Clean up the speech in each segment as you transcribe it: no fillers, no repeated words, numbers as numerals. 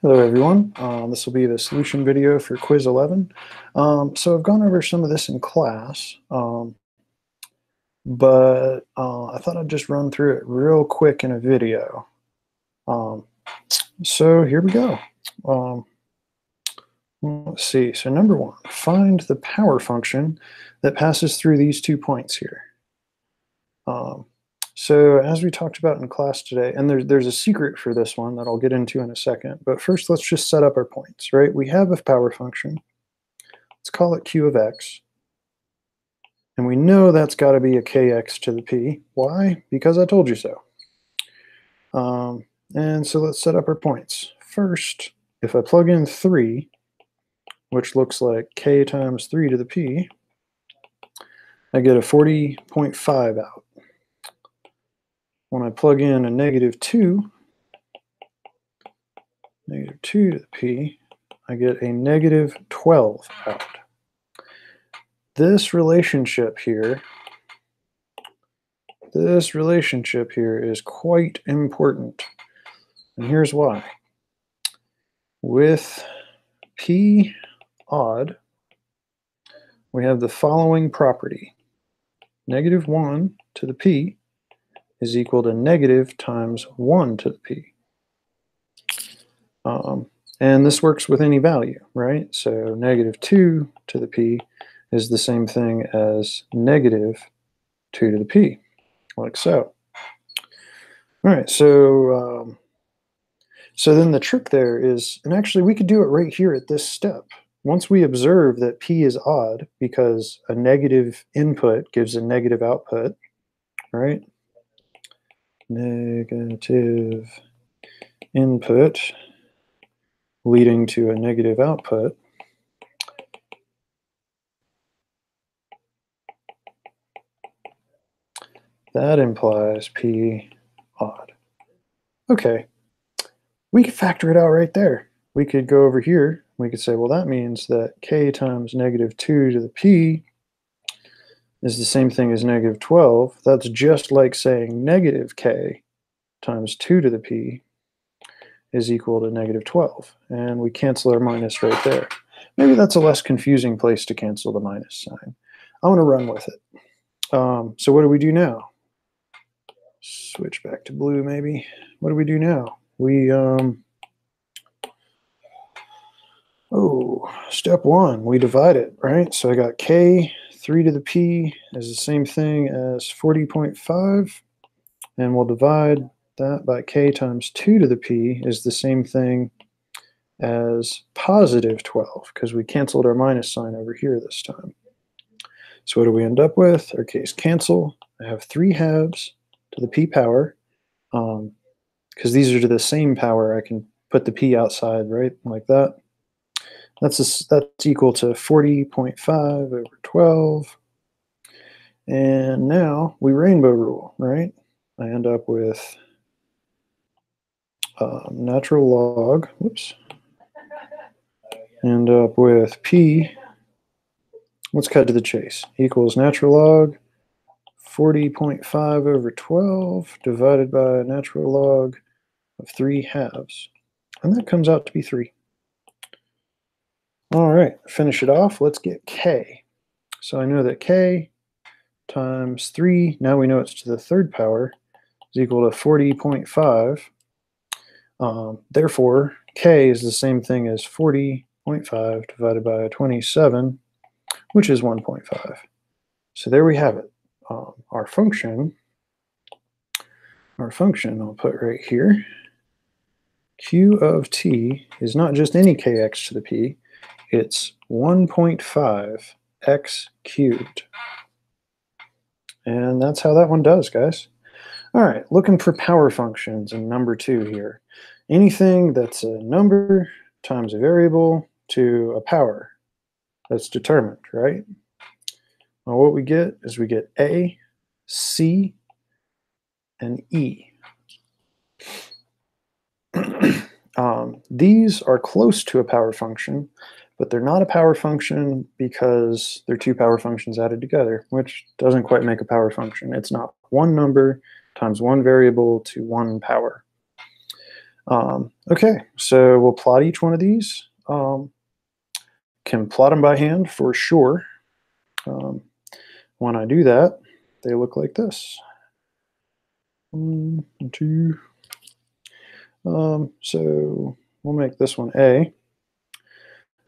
Hello everyone, this will be the solution video for quiz 11. So I've gone over some of this in class, but I thought I'd just run through it real quick in a video. So here we go. Let's see, so number one, find the power function that passes through these 2 points here. So as we talked about in class today, and there's a secret for this one that I'll get into in a second, but first let's just set up our points, right? We have a power function. Let's call it q of x. And we know that's got to be a kx to the p. Why? Because I told you so. And so let's set up our points. First, if I plug in 3, which looks like k times 3 to the p, I get a 40.5 out. When I plug in a negative 2 to the p, I get a negative 12 out. This relationship here is quite important. And here's why. With p odd, we have the following property. Negative 1 to the p is equal to negative times 1 to the p. And this works with any value, right? So negative 2 to the p is the same thing as negative 2 to the p, like so. All right, so then the trick there is, and actually we could do it right here at this step. Once we observe that p is odd because a negative input gives a negative output, right? Negative input leading to a negative output. That implies p odd. Okay, we could factor it out right there. We could go over here. We could say, well, that means that k times negative 2 to the p is the same thing as negative 12. That's just like saying negative k times 2 to the p is equal to negative 12. And we cancel our minus right there. Maybe that's a less confusing place to cancel the minus sign. I want to run with it. So what do we do now? Switch back to blue, maybe. What do we do now? We, step one, we divide it, right? So I got k 3 to the p is the same thing as 40.5, and we'll divide that by k times 2 to the p is the same thing as positive 12, because we canceled our minus sign over here this time. So what do we end up with? Our k's cancel. I have 3 halves to the p power, because these are to the same power. I can put the p outside, right, like that. That's equal to 40.5 over 12. And now we rainbow rule, right? I end up with natural log, end up with p, let's cut to the chase, equals natural log 40.5 over 12 divided by natural log of 3 halves. And that comes out to be 3. All right, finish it off. Let's get k. So I know that k times 3, now we know it's to the third power, is equal to 40.5. Therefore, k is the same thing as 40.5 divided by 27, which is 1.5. So there we have it. Our function, I'll put right here, q of t is not just any kx to the p, it's 1.5 x cubed. And that's how that one does, guys. All right, looking for power functions in number 2 here. Anything that's a number times a variable to a power that's determined, right? Well, what we get is we get a, c, and e. These are close to a power function, but they're not a power function because they're 2 power functions added together, which doesn't quite make a power function. It's not one number times one variable to one power. Okay, so we'll plot each one of these. Can plot them by hand for sure. When I do that, they look like this. 1, 2. So we'll make this one A.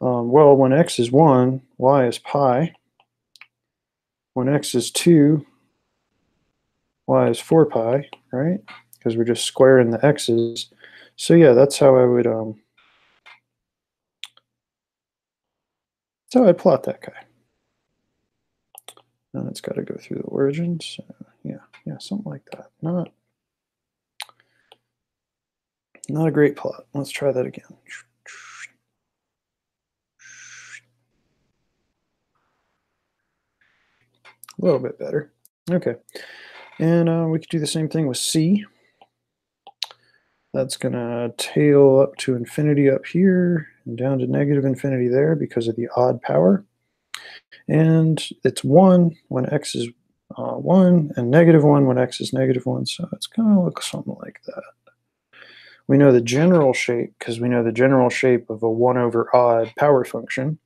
Well, when x is 1, y is pi. When x is 2, y is 4 pi, right? Because we're just squaring the x's. So yeah, that's how I would that's how I'd plot that guy. And it's got to go through the origins. Yeah, something like that. Not a great plot. Let's try that again. A little bit better. Okay. And we could do the same thing with C. That's going to tail up to infinity up here and down to negative infinity there because of the odd power. And it's 1 when x is 1 and -1 when x is -1. So it's going to look something like that. We know the general shape because we know the general shape of a 1 over odd power function.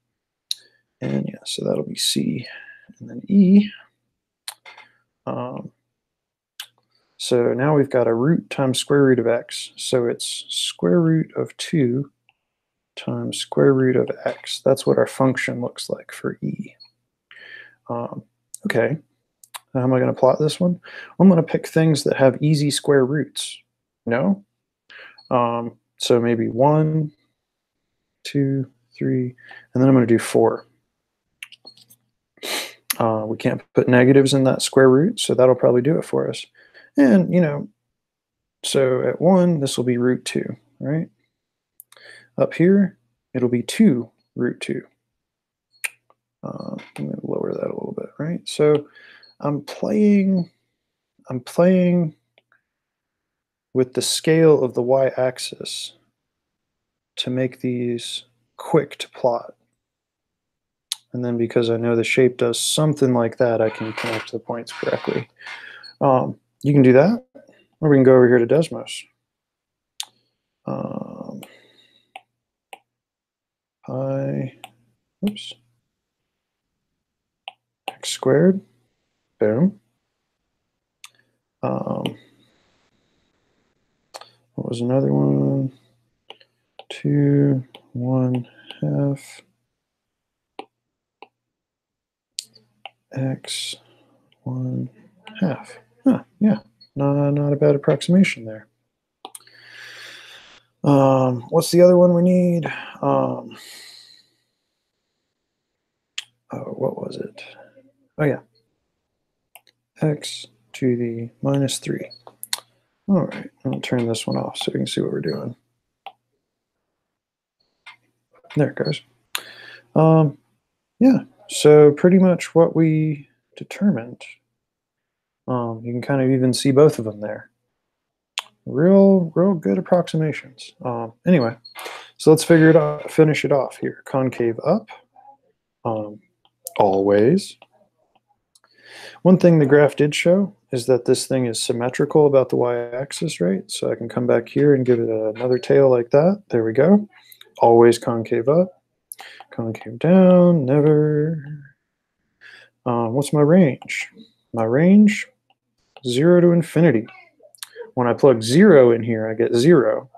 And yeah, so that'll be C. And then E. So now we've got a root times square root of x. So it's square root of 2 times square root of x. That's what our function looks like for E. Okay, how am I going to plot this one? I'm going to pick things that have easy square roots. No? So maybe 1, 2, 3, and then I'm going to do 4. We can't put negatives in that square root, so that'll probably do it for us. And, so at 1, this will be root 2, right? Up here, it'll be 2 root 2. I'm going to lower that a little bit, right? So I'm playing with the scale of the y-axis to make these quick to plot. And then because I know the shape does something like that, I can connect the points correctly. You can do that, or we can go over here to Desmos. Pi, oops, x squared, boom. What was another one? 2, 1/2 x 1/2. Huh, yeah, not a bad approximation there. What's the other one we need? What was it? Oh yeah, x to the -3. All right, I'll turn this one off so we can see what we're doing. There it goes. Yeah, so pretty much what we determined. You can kind of even see both of them there. Real good approximations. Anyway, so let's finish it off here. Concave up, always. One thing the graph did show is that this thing is symmetrical about the y-axis, right? So I can come back here and give it another tail like that. There we go. Always concave up, concave down, never. What's my range? My range, 0 to infinity. When I plug 0 in here, I get 0.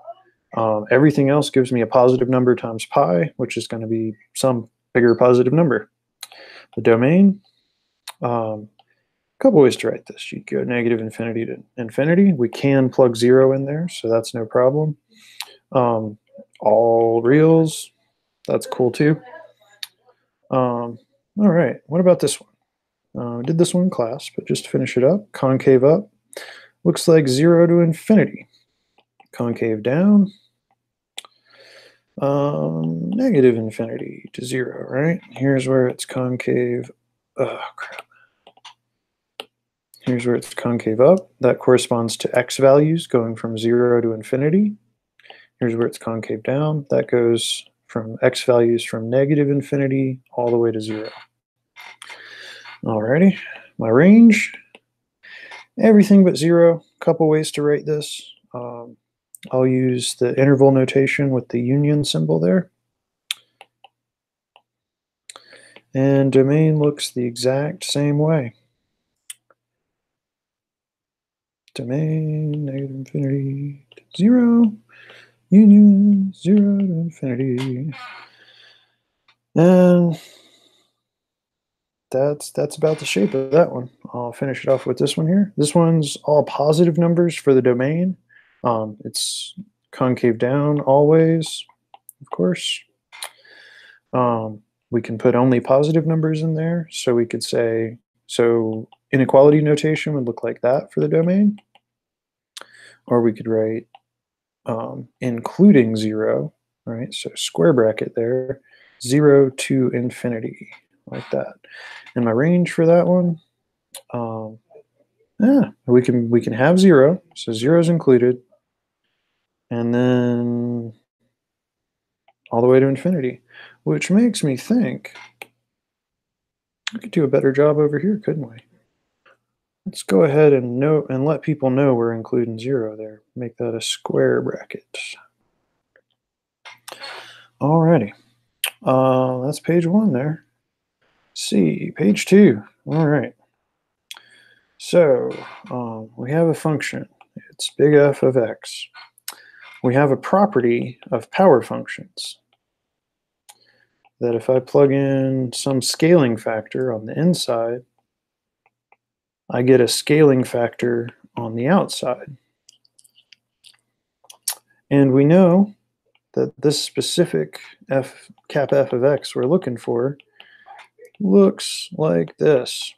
Everything else gives me a positive number times pi, which is going to be some bigger positive number. The domain, couple ways to write this. You go negative infinity to infinity. We can plug 0 in there, so that's no problem. All reals, that's cool too. All right, what about this one? We did this one in class, but just to finish it up, concave up looks like 0 to infinity. Concave down, negative infinity to 0, right? Here's where it's concave. Oh, crap. Here's where it's concave up. That corresponds to x values going from 0 to infinity. Here's where it's concave down. That goes from x values from negative infinity all the way to 0. Alrighty, my range, everything but 0. Couple ways to write this. I'll use the interval notation with the union symbol there. And domain looks the exact same way. Domain, negative infinity to 0, union 0 to infinity. And that's about the shape of that one. I'll finish it off with this one here. This one's all positive numbers for the domain. It's concave down always, of course. We can put only positive numbers in there. So we could say, so inequality notation would look like that for the domain. Or we could write including 0, right? So square bracket there, 0 to infinity, like that. And my range for that one, we can have 0, so 0 is included, and then all the way to infinity, which makes me think we could do a better job over here, couldn't we? Let's go ahead and note and let people know we're including 0 there. Make that a square bracket. Alrighty, that's page 1 there. See, page 2. All right. So we have a function. It's big F of x. We have a property of power functions that if I plug in some scaling factor on the inside, I get a scaling factor on the outside. And we know that this specific cap f of x we're looking for looks like this.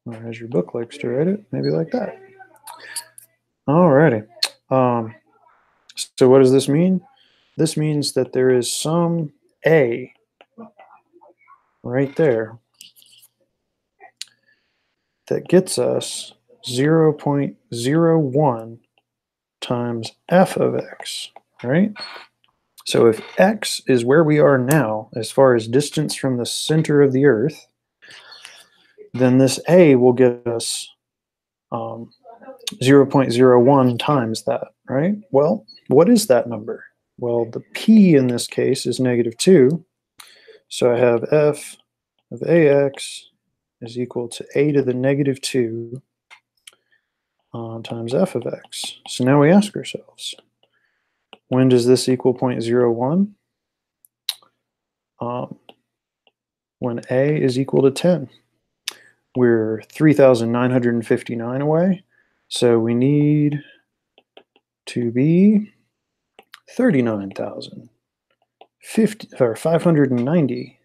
Or as your book likes to write it, maybe like that. Alrighty. So what does this mean? This means that there is some A right there that gets us 0.01 times f of x, right? So if x is where we are now, as far as distance from the center of the Earth, then this A will get us 0.01 times that, right? Well, what is that number? Well, the P in this case is -2. So I have f of ax is equal to a to the -2 times f of x. So now we ask ourselves, when does this equal 0.01? When a is equal to 10. We're 3,959 away, so we need to be 590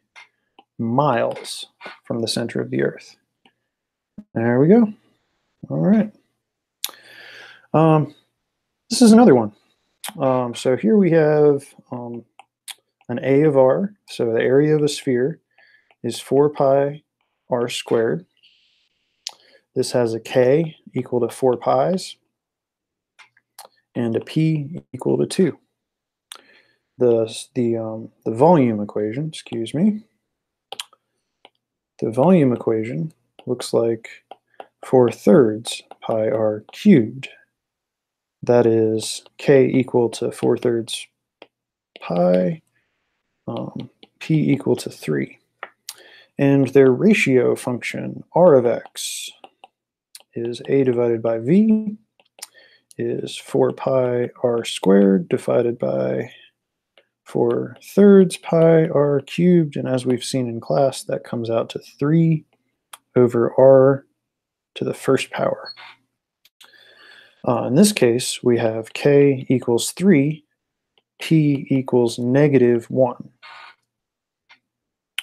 miles from the center of the Earth. There we go. All right. This is another one. So here we have an A of r. So the area of a sphere is 4 pi r squared. This has a k equal to 4 pi's and a p equal to 2. The volume equation, excuse me, the volume equation looks like 4/3 pi r cubed. That is k equal to 4/3 pi, p equal to 3. And their ratio function, r of x, is a divided by v, is 4 pi r squared divided by 4/3 pi r cubed. And as we've seen in class, that comes out to 3 over r to the first power. In this case, we have k equals 3, p equals -1.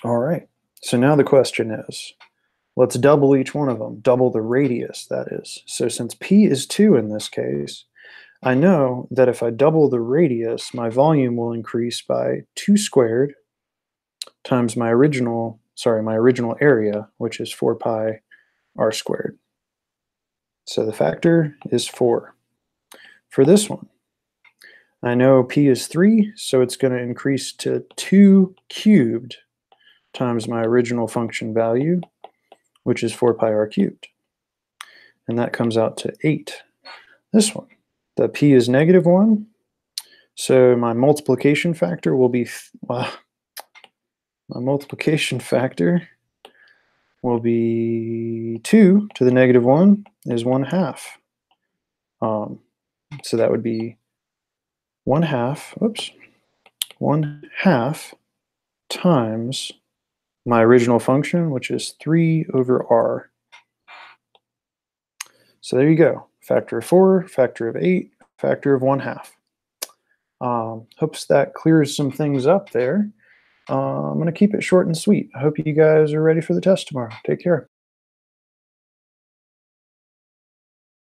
All right, so now the question is, let's double each one of them, double the radius, that is. So since p is 2 in this case, I know that if I double the radius, my volume will increase by 2 squared times my original area, which is 4 pi r squared. So the factor is 4. For this one, I know p is 3, so it's going to increase to 2 cubed times my original function value, which is 4 pi r cubed. and that comes out to 8. This one, the p is -1, so my multiplication factor will be, my multiplication factor will be 2 to the -1 is 1/2. So that would be 1/2, oops, 1/2 times my original function, which is 3 over r. So there you go. Factor of 4, factor of 8, factor of 1/2. Hopes that clears some things up there. I'm going to keep it short and sweet. I hope you guys are ready for the test tomorrow. Take care.